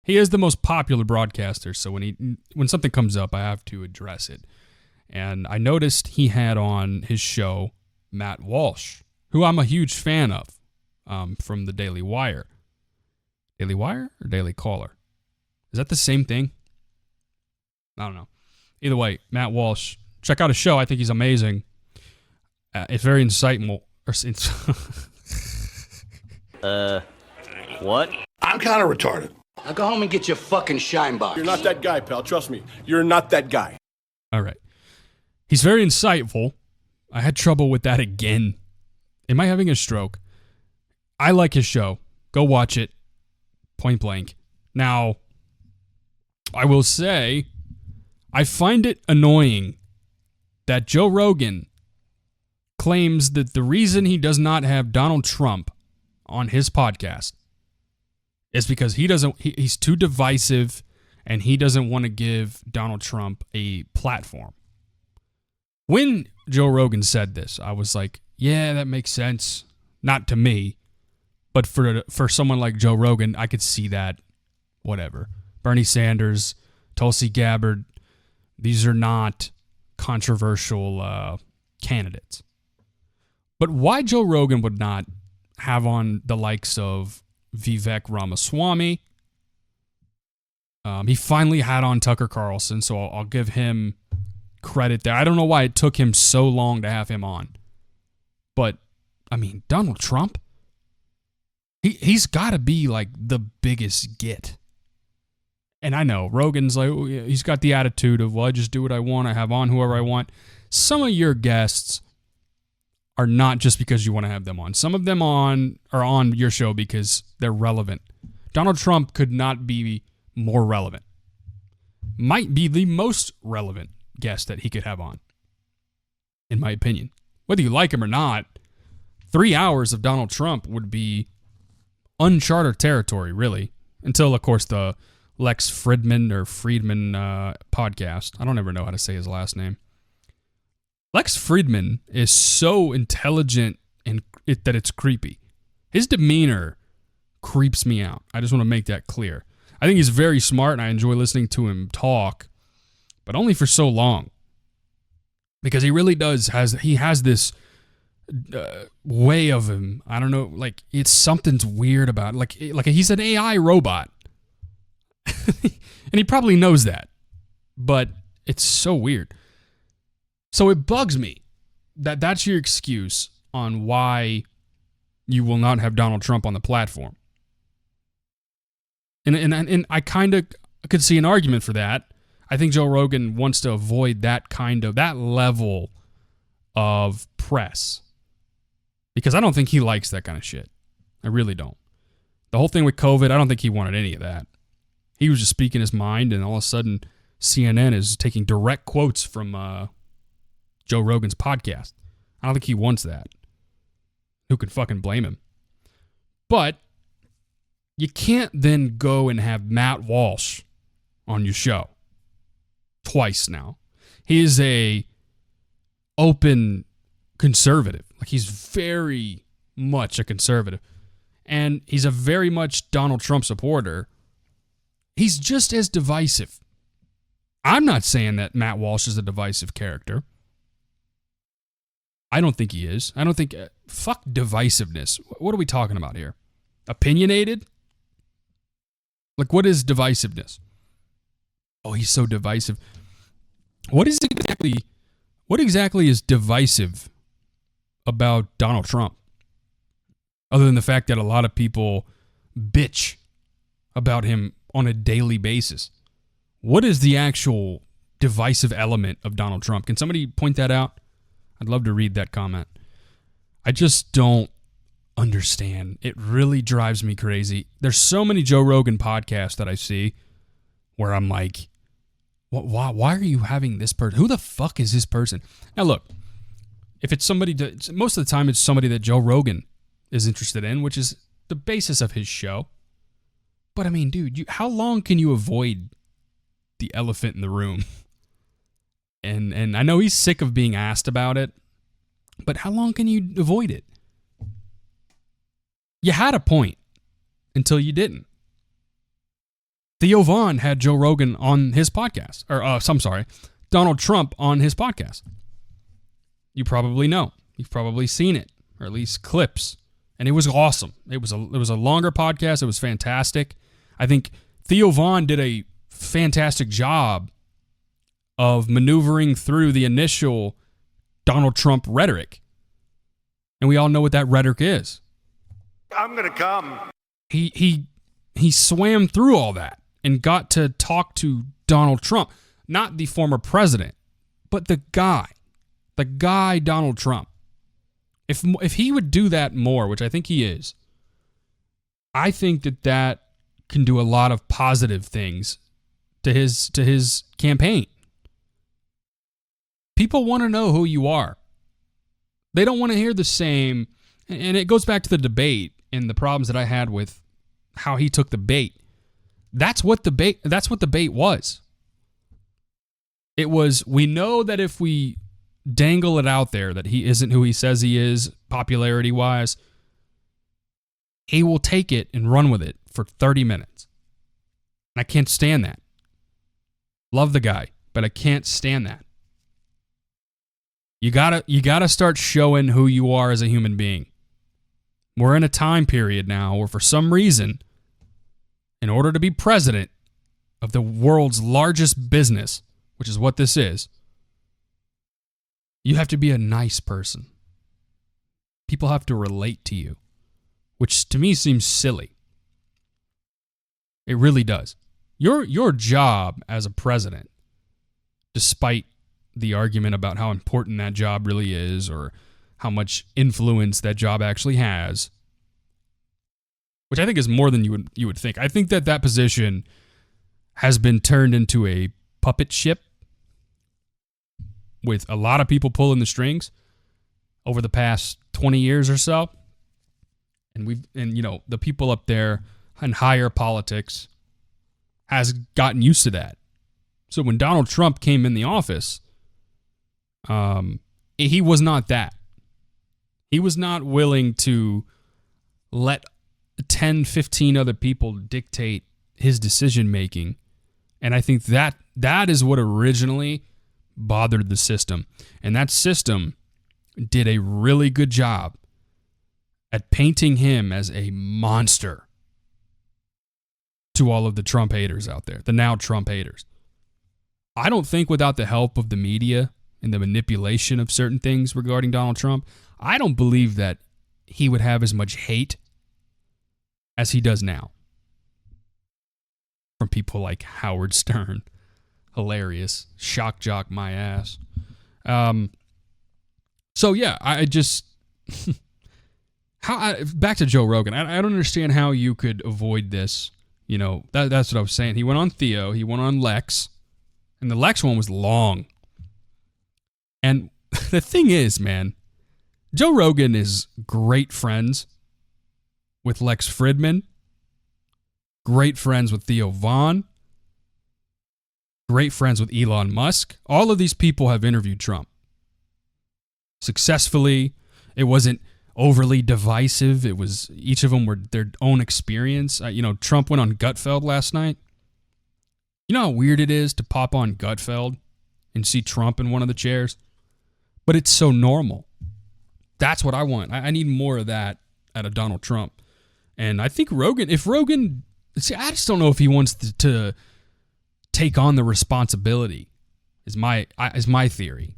He is the most popular broadcaster, so when something comes up, I have to address it. And I noticed he had on his show Matt Walsh, who I'm a huge fan of, from the Daily Wire. Daily Wire or Daily Caller? Is that the same thing? I don't know. Either way, Matt Walsh, check out his show. I think he's amazing. It's very insightful. What? I'm kind of retarded. Now go home and get your fucking shine box. You're not that guy, pal. Trust me. You're not that guy. All right. He's very insightful. I had trouble with that again. Am I having a stroke? I like his show. Go watch it. Point blank. Now, I will say, I find it annoying that Joe Rogan claims that the reason he does not have Donald Trump on his podcast is because he's too divisive and he doesn't want to give Donald Trump a platform. When Joe Rogan said this, I was like, yeah, that makes sense. Not to me, but for someone like Joe Rogan, I could see that. Whatever. Bernie Sanders, Tulsi Gabbard, these are not controversial candidates. But why Joe Rogan would not have on the likes of Vivek Ramaswamy? He finally had on Tucker Carlson, so I'll give him credit there. I don't know why it took him so long to have him on. But, I mean, Donald Trump? He's got to be like the biggest get. And I know, Rogan's like, he's got the attitude of, well, I just do what I want. I have on whoever I want. Some of your guests are not just because you want to have them on. Some of them are on your show because they're relevant. Donald Trump could not be more relevant. Might be the most relevant guest that he could have on, in my opinion. Whether you like him or not, 3 hours of Donald Trump would be uncharted territory, really. Until, of course, the Lex Friedman podcast. I don't ever know how to say his last name. Lex Friedman is so intelligent that it's creepy. His demeanor creeps me out. I just want to make that clear. I think he's very smart, and I enjoy listening to him talk, but only for so long. Because he really he has this way of him. I don't know, like, it's something's weird about it. Like he's an AI robot. And he probably knows that. But it's so weird. So it bugs me that that's your excuse on why you will not have Donald Trump on the platform. And I kind of could see an argument for that. I think Joe Rogan wants to avoid that level of press. Because I don't think he likes that kind of shit. I really don't. The whole thing with COVID, I don't think he wanted any of that. He was just speaking his mind, and all of a sudden, CNN is taking direct quotes from Joe Rogan's podcast. I don't think he wants that. Who could fucking blame him? But you can't then go and have Matt Walsh on your show. Twice now. He is a open conservative. Like, he's very much a conservative. And he's a very much Donald Trump supporter. He's just as divisive. I'm not saying that Matt Walsh is a divisive character. I don't think he is. I don't think... fuck divisiveness. What are we talking about here? Opinionated? Like, what is divisiveness? Oh, he's so divisive. What exactly is divisive about Donald Trump? Other than the fact that a lot of people bitch about him on a daily basis. What is the actual divisive element of Donald Trump? Can somebody point that out? I'd love to read that comment. I just don't understand. It really drives me crazy. There's so many Joe Rogan podcasts that I see where I'm like, why are you having this person? Who the fuck is this person? Now look, if it's somebody, most of the time it's somebody that Joe Rogan is interested in, which is the basis of his show. But I mean, dude, how long can you avoid the elephant in the room? And I know he's sick of being asked about it, but how long can you avoid it? You had a point until you didn't. Theo Vaughn had Joe Rogan on his podcast. I'm sorry, Donald Trump on his podcast. You probably know. You've probably seen it, or at least clips. And it was awesome. It was a longer podcast. It was fantastic. I think Theo Vaughn did a fantastic job of maneuvering through the initial Donald Trump rhetoric. And we all know what that rhetoric is. I'm gonna come. He swam through all that and got to talk to Donald Trump, not the former president, but the guy Donald Trump. If he would do that more, which I think he is, I think that can do a lot of positive things to his campaign. People want to know who you are. They don't want to hear the same, and it goes back to the debate and the problems that I had with how he took the bait. That's what debate was. It was, we know that if we dangle it out there that he isn't who he says he is, popularity-wise, he will take it and run with it for 30 minutes. And I can't stand that. Love the guy, but I can't stand that. You gotta start showing who you are as a human being. We're in a time period now where for some reason, in order to be president of the world's largest business, which is what this is, you have to be a nice person. People have to relate to you, which to me seems silly. It really does. Your job as a president, despite the argument about how important that job really is or how much influence that job actually has, which I think is more than you would think. I think that position has been turned into a puppet ship with a lot of people pulling the strings over the past 20 years or so. And the people up there in higher politics has gotten used to that. So when Donald Trump came in the office, he was not that. He was not willing to let 10, 15 other people dictate his decision making. And I think that is what originally bothered the system. And that system did a really good job at painting him as a monster to all of the Trump haters out there, the now Trump haters. I don't think without the help of the media and the manipulation of certain things regarding Donald Trump, I don't believe that he would have as much hate as he does now from people like Howard Stern. Hilarious. Shock jock my ass. So yeah, I just back to Joe Rogan. I don't understand how you could avoid this. You know, that's what I was saying. He went on Theo, he went on Lex, and the Lex one was long. And the thing is, man, Joe Rogan is great friends with Lex Fridman, great friends with Theo Vaughn, great friends with Elon Musk. All of these people have interviewed Trump successfully. It wasn't overly divisive. It was, each of them were their own experience. Trump went on Gutfeld last night. You know how weird it is to pop on Gutfeld and see Trump in one of the chairs? But it's so normal. That's what I want. I need more of that out of Donald Trump. And I think Rogan, I just don't know if he wants to take on the responsibility, is my theory.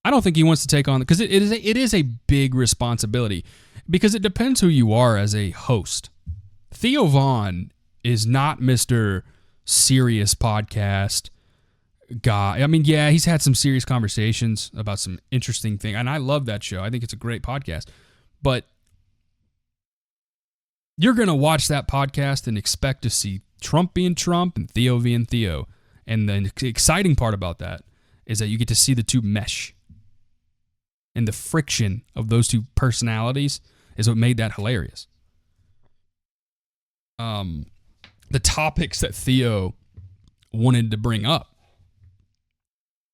I don't think he wants to take on, because it is a big responsibility, because it depends who you are as a host. Theo Vaughn is not Mr. Serious podcast guy. I mean, yeah, he's had some serious conversations about some interesting things, and I love that show. I think it's a great podcast. But you're going to watch that podcast and expect to see Trump being Trump and Theo being Theo. And the exciting part about that is that you get to see the two mesh. And the friction of those two personalities is what made that hilarious. The topics that Theo wanted to bring up.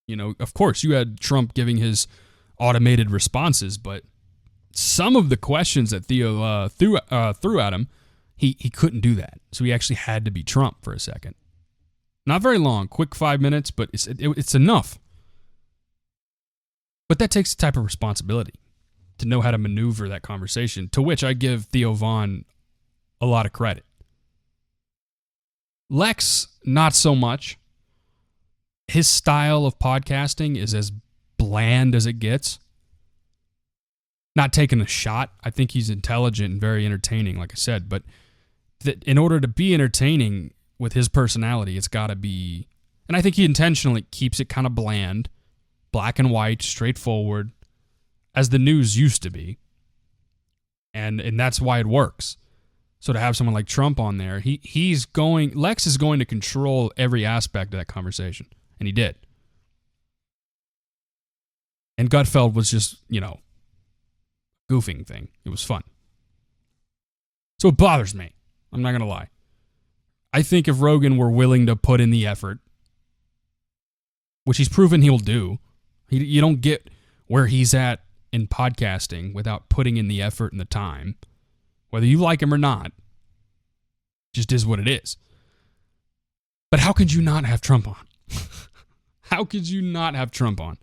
Of course, you had Trump giving his automated responses, but some of the questions that Theo threw at him, he couldn't do that. So he actually had to be Trump for a second. Not very long, quick 5 minutes, but it's enough. But that takes a type of responsibility to know how to maneuver that conversation, to which I give Theo Von a lot of credit. Lex, not so much. His style of podcasting is as bland as it gets. Not taking a shot. I think he's intelligent and very entertaining, like I said. But in order to be entertaining with his personality, it's got to be... And I think he intentionally keeps it kind of bland, black and white, straightforward, as the news used to be. And that's why it works. So to have someone like Trump on there, Lex is going to control every aspect of that conversation. And he did. And Gutfeld was just, goofing thing. It was fun. So it bothers me. I'm not going to lie. I think if Rogan were willing to put in the effort, which he's proven he'll do, you don't get where he's at in podcasting without putting in the effort and the time. Whether you like him or not, just is what it is. But how could you not have Trump on? How could you not have Trump on?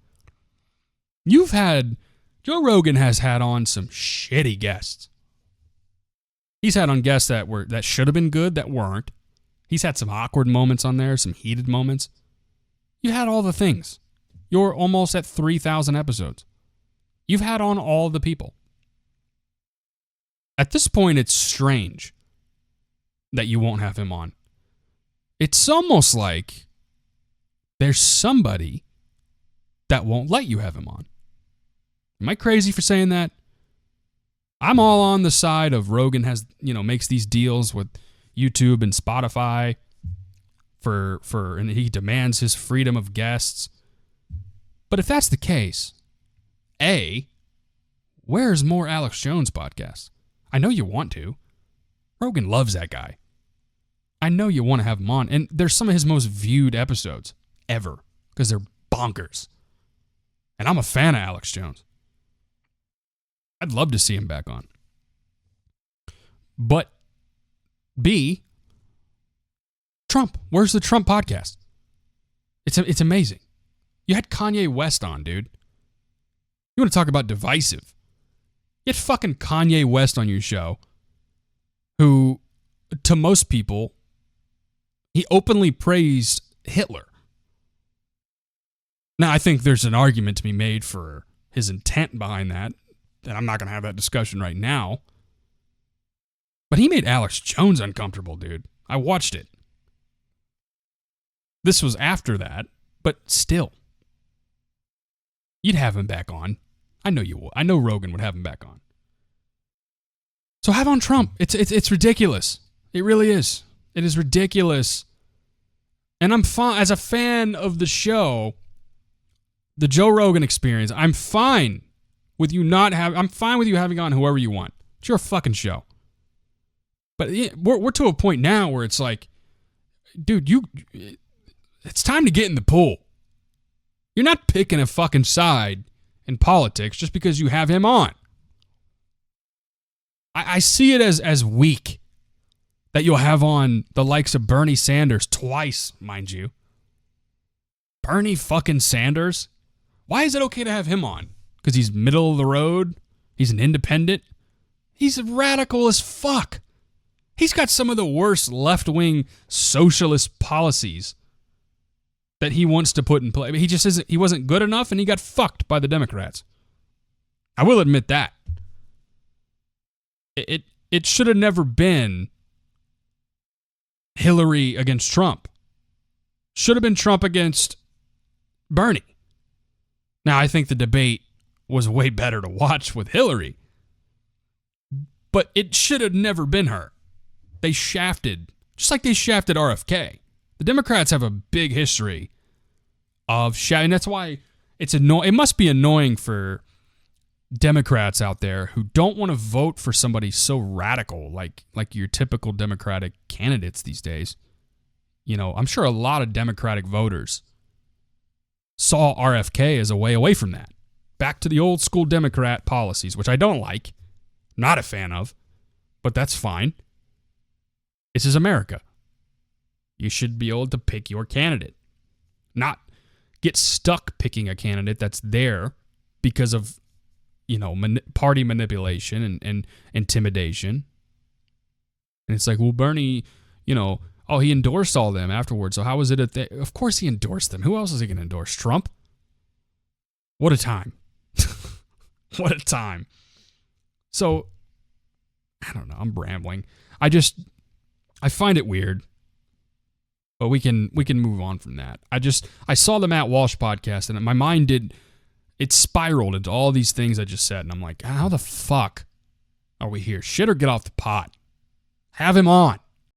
Joe Rogan has had on some shitty guests. He's had on guests that should have been good that weren't. He's had some awkward moments on there, some heated moments. You had all the things. You're almost at 3,000 episodes. You've had on all the people. At this point, it's strange that you won't have him on. It's almost like there's somebody that won't let you have him on. Am I crazy for saying that? I'm all on the side of Rogan makes these deals with YouTube and Spotify and he demands his freedom of guests. But if that's the case, where's more Alex Jones podcasts? I know you want to. Rogan loves that guy. I know you want to have him on. And they're some of his most viewed episodes ever because they're bonkers. And I'm a fan of Alex Jones. I'd love to see him back on. But Trump. Where's the Trump podcast? It's amazing. You had Kanye West on, dude. You want to talk about divisive? You had fucking Kanye West on your show, who, to most people, he openly praised Hitler. Now, I think there's an argument to be made for his intent behind that, and I'm not going to have that discussion right now. But he made Alex Jones uncomfortable, dude. I watched it. This was after that, but still. You'd have him back on. I know you would. I know Rogan would have him back on. So have on Trump. It's ridiculous. It really is. It is ridiculous. And I'm fine as a fan of the show, the Joe Rogan Experience. I'm fine with you having on whoever you want. It's your fucking show. But we're to a point now where it's like, dude, it's time to get in the pool. You're not picking a fucking side in politics just because you have him on. I see it as weak that you'll have on the likes of Bernie Sanders twice, mind you. Bernie fucking Sanders? Why is it okay to have him on? Because he's middle of the road? He's an independent? He's radical as fuck. He's got some of the worst left-wing socialist policies that he wants to put in place. He just isn't. He wasn't good enough, and he got fucked by the Democrats. I will admit that. It should have never been Hillary against Trump. Should have been Trump against Bernie. Now, I think the debate was way better to watch with Hillary, but it should have never been her. They shafted, just like they shafted RFK. The Democrats have a big history of shafting. And that's why it's annoying. It must be annoying for Democrats out there who don't want to vote for somebody so radical like your typical Democratic candidates these days. You know, I'm sure a lot of Democratic voters saw RFK as a way away from that. Back to the old school Democrat policies, which I don't like. Not a fan of, but that's fine. This is America. You should be able to pick your candidate, not get stuck picking a candidate that's there because of, party manipulation and intimidation. And it's like, well, Bernie, he endorsed all them afterwards. So how was it? Of course he endorsed them. Who else is he going to endorse? Trump? What a time. What a time. So, I don't know. I'm rambling. I find it weird. But we can move on from that. I saw the Matt Walsh podcast and my mind it spiraled into all these things I just said. And I'm like, how the fuck are we here? Shit or get off the pot. Have him on.